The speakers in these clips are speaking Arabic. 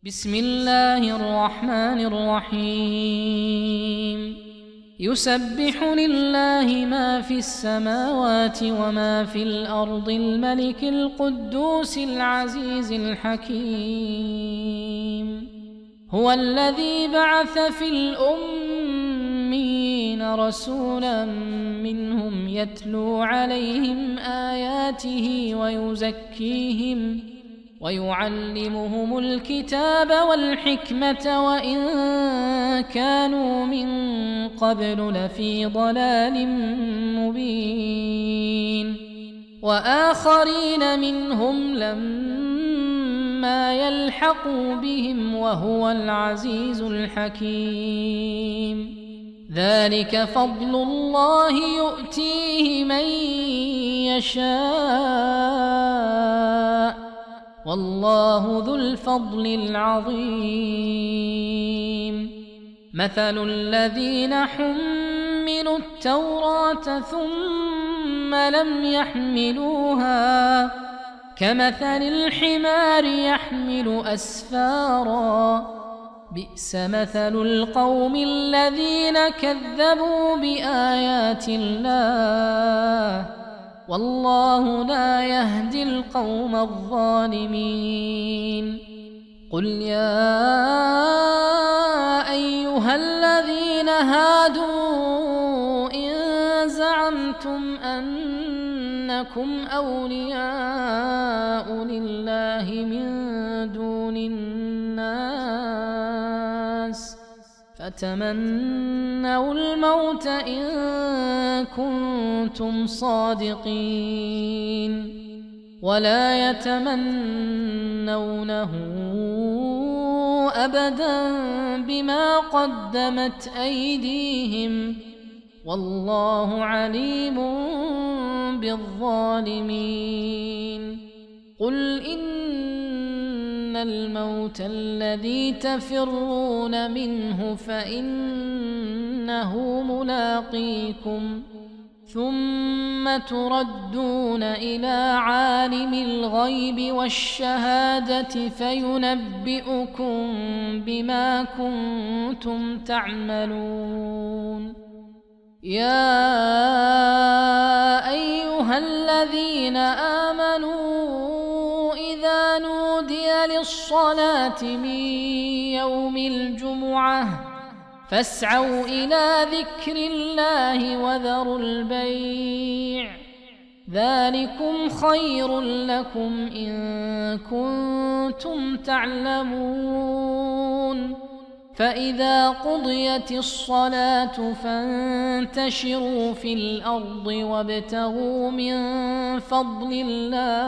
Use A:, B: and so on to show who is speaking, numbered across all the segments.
A: بسم الله الرحمن الرحيم يسبح لله ما في السماوات وما في الأرض الملك القدوس العزيز الحكيم هو الذي بعث في الأميين رسولا منهم يتلو عليهم آياته ويزكيهم ويعلمهم الكتاب والحكمة وإن كانوا من قبل لفي ضلال مبين وآخرين منهم لما يلحقوا بهم وهو العزيز الحكيم ذلك فضل الله يؤتيه من يشاء والله ذو الفضل العظيم مثل الذين حملوا التوراة ثم لم يحملوها كمثل الحمار يحمل أسفارا بئس مثل القوم الذين كذبوا بآيات الله والله لا يهدي القوم الظالمين قل يا أيها الذين هادوا إن زعمتم أنكم أولياء لله من دون الناس فتمنوا الموت إن كنتم صادقين ولا يتمنونه أبدا بما قدمت أيديهم والله عليم بالظالمين قل إن الموت الذي تفرون منه فإنه ملاقيكم ثم تردون إلى عالم الغيب والشهادة فينبئكم بما كنتم تعملون يا أيها الذين آمنوا إذا نودي للصلاة من يوم الجمعة فاسعوا إلى ذكر الله وذروا البيع ذلكم خير لكم إن كنتم تعلمون فإذا قضيت الصلاة فانتشروا في الأرض وابتغوا من فضل الله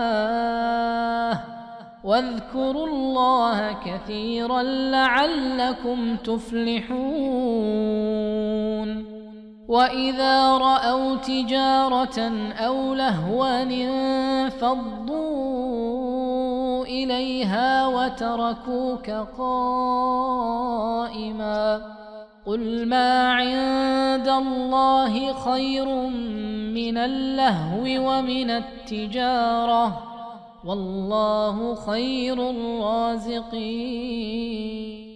A: واذكروا الله كثيرا لعلكم تفلحون وإذا رأوا تجارة أو لهوا انفضوا إليها وتركوك قائما قل ما عند الله خير من اللهو ومن التجارة والله خير الرازقين